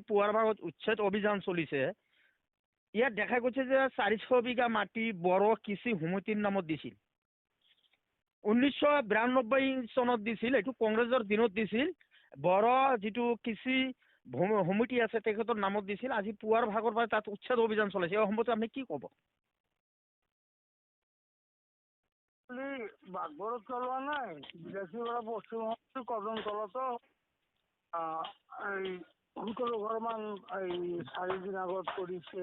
পুৱাৰ ভাগত উচ্ছেদ অভিযান চলিছে। ইয়াত দেখা গৈছে যে 400 বিঘা মাটি বড়ো কৃষি সমিতিৰ নামত দিছিল। 1992 চনত দিছিল, এইটো কংগ্ৰেছৰ দিনত দিছিল। বড়ো যিটো কৃষি সমিতি আছে তেখেতৰ নামত দিছিল। আজি পুৱাৰ ভাগৰ পৰা তাত উচ্ছেদ অভিযান চলাইছে। এই সম্বন্ধে আপুনি কি ক'ব? বাঘবৰত চলোৱা নাই, বিদেশীৰ পশ্চিমবংগ কদম তলতো এই সকলো ঘৰমান এই 4 দিন আগত কৰিছে।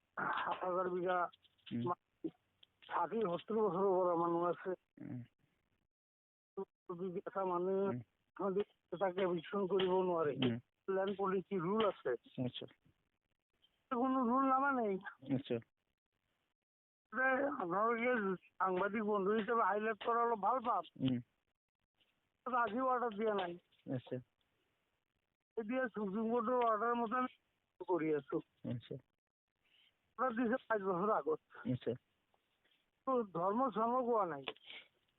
7,000 বিঘা 60-70 বছৰৰ পৰা মানুহ আছে। এটা মানুহে তাকে বিচৰণ কৰিব নোৱাৰে। লেণ্ড পলিচি ৰুল আছে, কোনো ৰুল নামানে। আপোনালোকে সাংবাদিক বন্ধু হিচাপে হাইলাইট কৰা অলপ ভাল পাম। আজিও অৰ্ডাৰ দিয়া নাই, এতিয়া সুপ্ৰিম কোৰ্টৰ অৰ্ডাৰ মতে কৰি আছো। অৰ্ডাৰ দিছে 5 বছৰ আগত। ধৰ্ম চৰ্ম কোৱা নাই।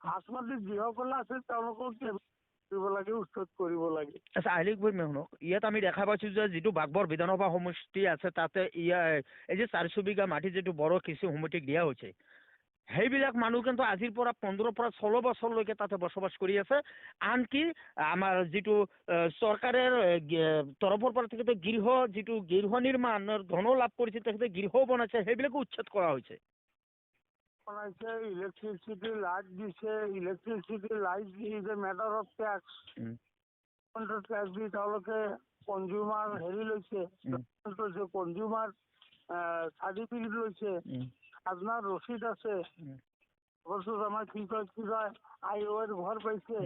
সাংবাদিক যিসকলে আছে তেওঁলোকক কৰিব লাগে, উচ্ছেদ কৰিব লাগে। আচ্ছা, আইলিক বৈ মেহনক ইয়াত আমি দেখা পাইছো যে যিটো বাঘবৰ বিধানসভা সমষ্টি আছে তাতে এই যে 400 বিঘা মাটি যিটো বড়ো কৃষি সমিতিক দিয়া হৈছে, সেইবিলাক মানুহ কিন্তু আজিৰ পৰা 15 পৰা 16 বছৰলৈকে তাতে বসবাস কৰি আছে। আনকি আমাৰ যিটো চৰকাৰৰ তৰফৰ পৰা তেখেতে গৃহ নিৰ্মাণৰ ধনো লাভ কৰিছে, তেখেতে গৃহও বনাইছে, সেইবিলাকো উচ্ছেদ কৰা হৈছে। বনাইছে, ইলেক্ট্ৰিচিটি লাইট দিছে, electricity light is a matter of tax. Tax দি তেওঁলোকে কনজিউমাৰ লৈছে, কনজিউমাৰ চাৰ্টিফিকেট লৈছে, খাজনাৰ ৰচিদ আছে। আমাৰ কি কয় IOR ঘৰ পাইছে,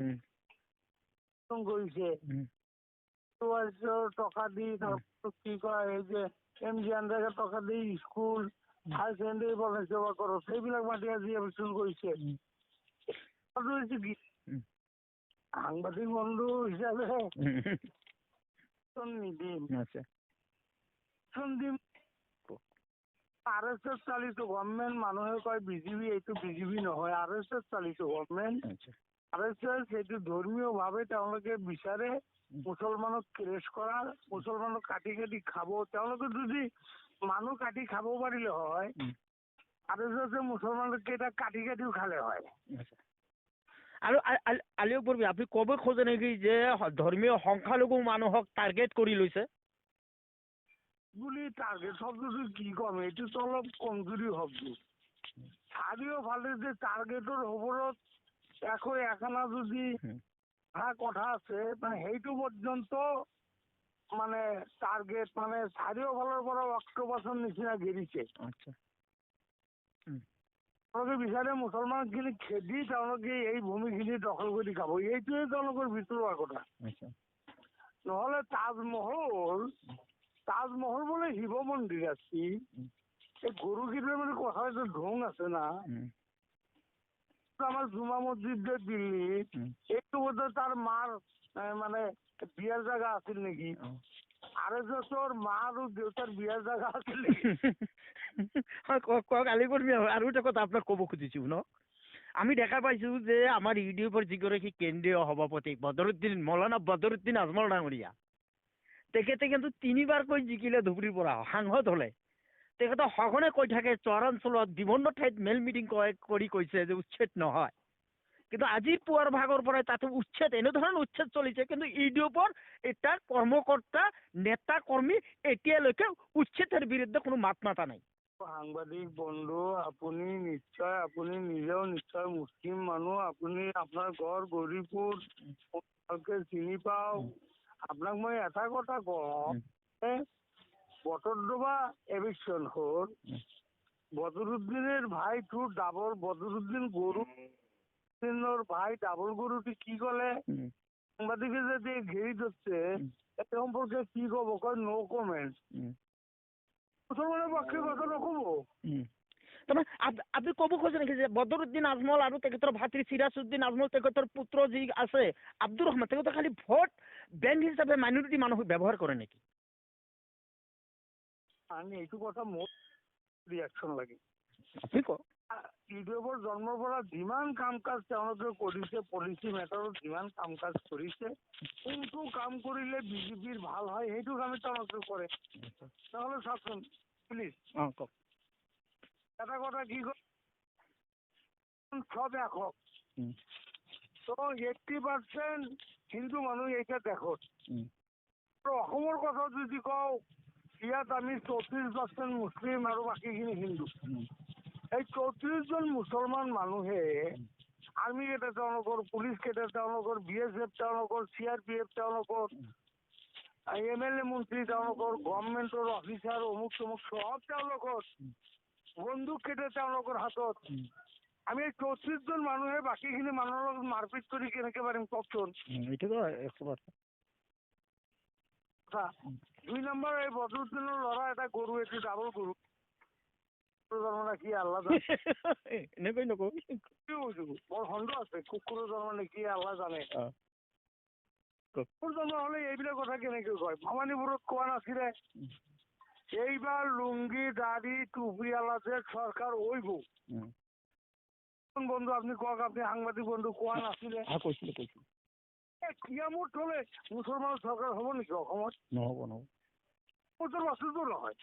কৰিছে টকা দি, কি কয় এই যে MG আন্দাকে টকা দি স্কুল হাই ছেকেণ্ডেৰী বনাইছে বা ঘৰত, সেইবিলাক মাটি আজি বিচৰণ কৰিছে। সাংবাদিক বন্ধু হিচাপে নিদিম, দিম। RSS চালিত গভৰ্ণমেণ্ট, মানুহে কয় BJP, এইটো BJP নহয়, RSS চালিত গভৰ্ণমেণ্ট। RSS সেইটো ধৰ্মীয় ভাৱে তেওঁলোকে বিচাৰে মুছলমানক ক্ৰেছ কৰা, মুছলমানক কাটি কাটি খাব। তেওঁলোকে যদি মানুহ কাটি খাব পাৰিলে হয়, RSS মুছলমানক কেইটা কাটি কাটিও খালে হয়। আৰু আলিও পূৰ্বে আপুনি ক'ব খোজে নেকি যে ধৰ্মীয় সংখ্যালঘু মানুহক টাৰ্গেট কৰি লৈছে বুলি? টাৰ্গেট শব্দটো কি ক'ম, এইটোতো অলপ কমজুৰি শব্দ। চাৰিওফালে যে টাৰ্গেটৰ ওপৰত এখানা যদি কথা আছে, মানে সেইটো পৰ্যন্ত মানে টাৰ্গেট, মানে চাৰিওফালৰ পৰা অক্টোপাছৰ নিচিনা ঘেৰিছে। তেওঁলোকে বিচাৰে মুছলমানখিনি খেদি তেওঁলোকে এই ভূমিখিনি দখল কৰি খাব, এইটোৱে তেওঁলোকৰ ভিতৰুৱা কথা। নহ'লে তাজমহল বোলে শিৱ মন্দিৰ আছে, এই গৰুখিনিৰ মানে কথা এটা ঢং আছে না। আমাৰ জুমা মছজিদ যে দিল্লীত, এইটো বোধহয় তাৰ মাৰ মানে বিয়াৰ জাগা আছিল নেকি? RSSৰ মা আৰু দেউতাৰ বিয়াৰ জাগা আছিল নেকি? আৰু এটা কথা আপোনাক ক'ব খুজিছো ন, আমি দেখা পাইছো যে আমাৰ UDFৰ যিগৰাকী কেন্দ্ৰীয় সভাপতি মৌলানা বদৰুদ্দিন আজমল ডাঙৰীয়া, তেখেতে কিন্তু 3 বাৰকৈ জিকিলে ধুবুৰীৰ পৰা সাংসদ হলে। তেখেতে সঘনে কৈ থাকে চৰাঞ্চলত বিভিন্ন ঠাইত মেল মিটিং কৰি কৈছে যে উচ্ছেদ নহয়, কিন্তু আজি পুৱাৰ ভাগৰ পৰাই তাতে উচ্ছেদ, এনেধৰণৰ উচ্ছেদ চলিছে। কিন্তু UDFৰ এটা কৰ্মকৰ্তা নেতা কৰ্মী এতিয়ালৈকে উচ্ছেদৰ বিৰুদ্ধে কোনো মাত মাতা নাই। সাংবাদিক বন্ধু, আপুনি নিজেও নিশ্চয় মুছলিম মানুহ, আপুনি আপোনাৰ ঘৰ গৌৰীপুৰ ভালকে চিনি পাওঁ। আপোনাক মই এটা কথা কওঁ, বটদ্ৰৱা এভিকশন হ'ল বদৰুদ্দিনেৰ ভাই টু ডাবল বদরুদ্দিন গরুর ভাই ডাবল গরুটি কি কলে সাংবাদিকে যে ঘেরি ধরছে এ সম্পর্কে কি কব, কয় নো কমেন্ট। মুসলমানের পক্ষে কথা নকব। আপনি কব খোঁজে নাকি যে বদরুদ্দিন আজমল আৰু তেখেতৰ ভাতৃ সিৰাজউদ্দিন আজমল, তেখেতৰ পুত্ৰ যি আছে আব্দুৰ ৰহমান, তেখেতে খালি ভোট বেংক হিচাপে মাইনৰিটি মানুহক ব্যৱহাৰ কৰে নেকি? আমি এইটো কথা মোৰ ৰিয়াকশ্যন লাগে। আপনি কওক। ইউটিউবৰ জন্মৰ পৰা যিমান কাম কাজ তেওঁলোকে কৰিছে, পলিচি মেটাৰত যিমান কাম কাজ কৰিছে, কোনটো কাম কৰিলে বিজেপিৰ ভাল হয় সেইটো কামে তেওঁলোকে কৰে। নহ'লে চাওকচোন প্লিজ, কওক। এটা কথা কি কয়, সব এক হওক। তো 80% হিন্দু মানুহ এতিয়া দেশত। তো অসমৰ কথা যদি কওঁ, ইয়াত আমি 34% মুছলিম আৰু বাকীখিনি হিন্দু। এই 34জন মুছলমান মানুহে আৰ্মি কেইটা তেওঁলোকৰ, পুলিচ কেইটা তেওঁলোকৰ, BSF তেওঁলোকৰ, CRPF তেওঁলোকৰ, MLA মন্ত্ৰী তেওঁলোকৰ, গভৰ্ণমেণ্টৰ অফিচাৰ অমুক তমুক সব তেওঁলোকৰ, বন্দুক কেইটা তেওঁলোকৰ হাতত। আমি এই 34জন মানুহে বাকীখিনি মানুহৰ লগত মাৰপিট কৰি কেনেকে পাৰিম কওকচোন? এইটোতো 100%। 2 নম্বৰ, এই বদৰুদ্দিনৰ ল'ৰা এটা গৰু, এটি ডাবল গৰু। মানে কি আল্লাহ জানে। এনেকৈ নকওঁ। বৰ সন্দেহ আছে, কুকুৰৰ জন্ম নেকি আল্লাহ জানে। কুকুৰ জন্ম হলে এইবিলাক কথা কেনেকে কয়? ভৱানীপুৰত কোৱা নাছিলে এইবাৰ লুঙ্গি দাড়ি টুপিওয়ালা যে সৰকাৰ ওইব। বন্ধু আপনি কক, আপনি সাংবাদিক বন্ধু কোৱা নাছিলে? কৈছিলো। কিয়ামত হলে মুছলমানৰ চৰকাৰ হব নেকি অসমত? নহব। বস্তুটো নহয়।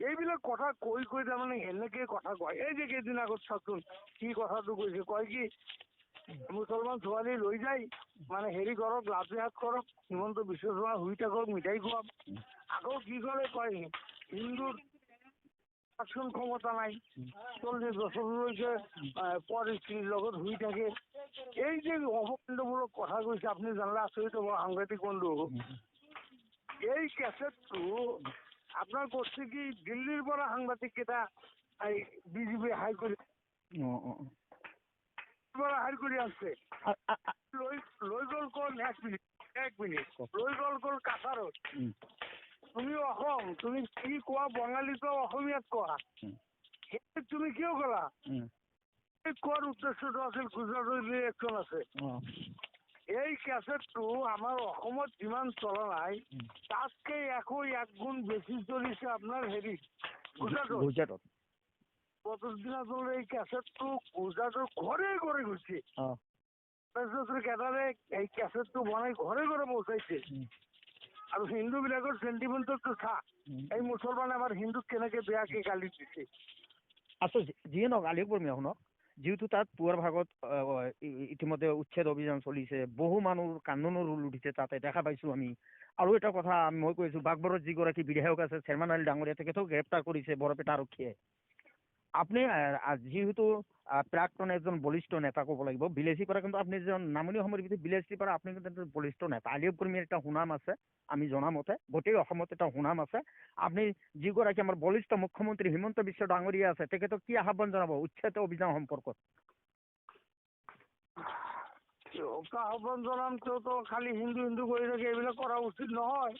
এইবিলাক কথা কৈ তাৰমানে এনেকে কথা কয়। এই যে কেইদিন আগত চাচোন কি কথাটো কৈছে, কয় কি মুছলমান ছোৱালী লৈ যায়, মানে হেৰি কৰক, লাভ জিহাদ কৰক, হিমন্ত বিশ্ব শৰ্মা শুই থাকক, মিঠাই খুৱাম। আকৌ কি কৰে কয় হিন্দুৰ শাসন ক্ষমতা নাই, 40 বছৰলৈকে পৰ স্ত্ৰীৰ লগত শুই থাকে। এই যে অপকাণ্ডমূলক কথা কৈছে, আপুনি জানিলে আচৰিত হ'ব সাংবাদিক বন্ধু। এই কেছেটটো আপনাৰ কৰছে কি দিল্লিৰ পৰা সাংবাদিক কেইটা বিজেপি হাই কৰে হাই কৰে আসছে, লৈ গল কোন? এক মিনিট লৈ গল কাছাৰত। তুমি অসম, তুমি কি কোৱা বঙালী তো অসমীয়াত কোৱা, তুমি কিয় কলা? কোৱাৰ উদ্দেশ্যটো আছিল গুজৰাটৰ ইলেকশ্যন আছে। এই ক্যাসেটটো আমার অসমত যিমান চলা নাই তাতকে 101 গুণ বেশি চলিছে আপনার হেৰি গুজৰাটত। কতদিন আসলে এই ক্যাসেটটো গুজৰাটৰ ঘৰে ঘৰে গৈছে। কেটাৰে এই ক্যাসেটটো বনাই ঘৰে ঘৰে পৌঁছাইছে। আৰু হিন্দু বিলাকৰ সেন্টিমেন্টটো চা, এই মুছলমান আমাৰ হিন্দুক কেনেকে বেয়াকে গালি দিছে। আচ্ছা, যিয়ে নহওক আলিও কৰ্মী শুনক, যিহেতু তাত পুৱাৰ ভাগত ইতিমধ্যে উচ্ছেদ অভিযান চলিছে, বহু মানুহ কান্দোনৰ ৰোল উঠিছে তাতে দেখা পাইছো আমি। আৰু এটা কথা মই কৈছো, বাগবৰত যিগৰাকী বিধায়ক আছে চেয়াৰমান আলী ডাঙৰীয়া, তেখেতক গ্ৰেপ্তাৰ কৰিছে বৰপেটা আৰক্ষীয়ে। আপনি যেহেতু প্ৰাক্তন এজন বলিষ্ঠ নেতা ক'ব লাগিব, বিলেসিৰ পৰা কিন্তু আপনি এজন নামনি অসমৰ ভিতৰত বিলেসিৰ পৰা আপনি কিন্তু এজন বলিষ্ঠ নেতা। আলিও কৰ্মীৰ এটা সুনাম আছে, আমি জনামতে গোটেই অসমত এটা সুনাম আছে। আপনি যিগৰাকী আমাৰ বলিষ্ঠ মুখ্যমন্ত্ৰী হিমন্ত বিশ্ব ডাঙৰীয়া আছে, তেখেতক কি আহ্বান জনাব উচ্ছেদ অভিযান সম্পৰ্কত? আহ্বান জনাম, তো খালি হিন্দু হিন্দু কৰি থাকে, এইবিলাক কৰা উচিত নহয়।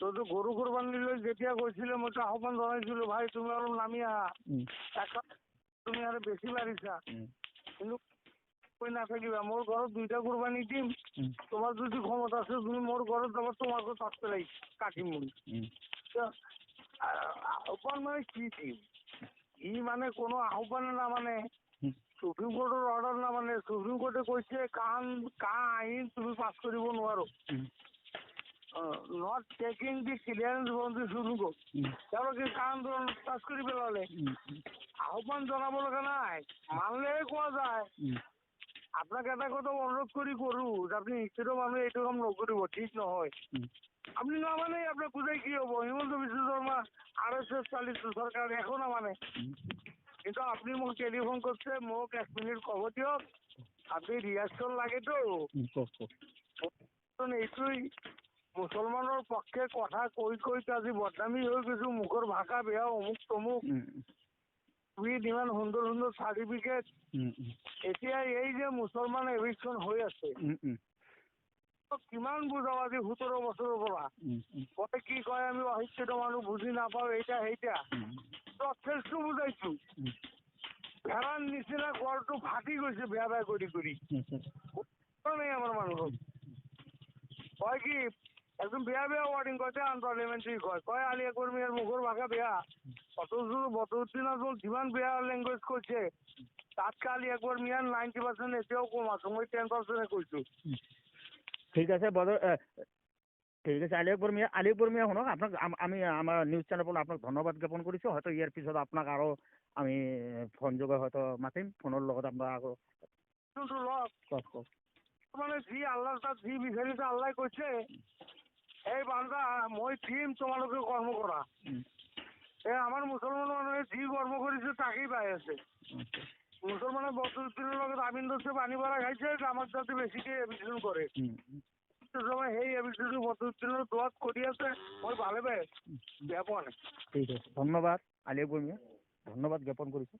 তইতো গৰু কোৰবানীলৈ যেতিয়া গৈছিলে মইতো আহ্বান জনাইছিলো, ভাই তুমি অলপ নামি আহা, তুমি আৰু বেছি বাঢ়িছা। কিন্তু কৈ নাথাকিবা, মোৰ ঘৰত 2টা কোৰবানী দিম, তোমাৰ যদি ক্ষমতা আছে তুমি মোৰ ঘৰত যাবা, তোমাকো তাত পেলাই কাটিম বুলি। আহ্বান মানে কি দিম? ই মানে কোনো আহ্বানে নামানে, সুপ্ৰিম কোৰ্টৰ অৰ্ডাৰ নামানে। সুপ্ৰিম কোৰ্টে কৈছে কা আইন তুমি পাছ কৰিব নোৱাৰো, not taking the clearance from the supreme court. তেওঁলোকে কা আন্দোলন পাছ কৰি পেলালে। আহ্বান জনাব লগা নাই, মানলেহে কোৱা যায়। আপনাক এটা কথা অনুৰোধ কৰি কৰো, আপনি শিক্ষিত মানুহ এইটো কাম নকৰিব, ঠিক নহয়। আপনি নামানে আপনার বুঝাই কি হবো? হিমন্ত বিশ্ব শর্মা RSS চালিত সরকার এখন নামানে। কিন্তু আপনি মোক টেলিফোন করছে, মোক 1 মিনিট কব দিয়ক, আপনি রিয়াকশন লাগে তো এইটোই মুছলমানৰ পক্ষে কথা কৈ আজি বদনামী হৈ গৈছো, মুখৰ ভাষা বেয়া, অমুক তমুক, ইমান সুন্দৰ সুন্দৰ চাৰ্টিফিকেট। এতিয়া এই যে মুছলমান এভিকশন হৈ আছে, কিমান বুজাও আজি 17 বছৰৰ পৰা। কয় কি কয় আমি অশিক্ষিত মানুহ বুজি নাপাওঁ, এইটা সেইটা যথেষ্ট বুজাইছো। ভেড়াৰ নিচিনা গড়টো ফাটি গৈছে বেয়া বেয়া কৰি নাই আমাৰ মানুহক। কয় কি একদম বেয়া বেয়া ৱাৰ্ডিং কয়, আনপাৰ্লিয়ামেণ্টাৰী কয়, আলিয়া কৰ্মীৰ মুখৰ ভাষা বেয়া। অথচ বদৰুদ্দিন আজমল যিমান বেয়া লেংগুৱেজ কৈছে তাতকে আলি আকবর মিয়ার 90% এতিয়াও কম আছে, মই 10% কৈছো। ঠিক আছে ঠিক আছে আলী আকবর মিয়া শুনক, আপোনাক আমি আমাৰ নিউজ চেনেলত আপোনাক ধন্যবাদ জ্ঞাপন কৰিছোঁ। হয়তো ইয়াৰ পিছত আপোনাক আৰু আমি ফোন যোগে হয়তো মাতিম, ফোনৰ লগত আপোনাৰ আকৌ কওক কওক। মানে যি আল্লাহৰ তাত যি বিচাৰিছে আল্লাহ কৈছে এই বান্দা মই দিম তোমালোকে কৰ্ম কৰা। আমাৰ মুসলমান মানুহে যি কৰ্ম কৰিছে তাকেই পাই আছে। মুসলমানে বদরুদ্দিনের লগত আমিন দোষে পানি ভরা খাইছে, আমার যাতে বেশিকে এভিডেশন করে সময় সেই এভিডেশন বদরুদ্দিনের দোয়াত করি আছে, মই ভালে পাই বেয়া পোৱা নাই। ঠিক আছে, ধন্যবাদ আলী আকবৰ মিয়া, ধন্যবাদ জ্ঞাপন কৰিছোঁ।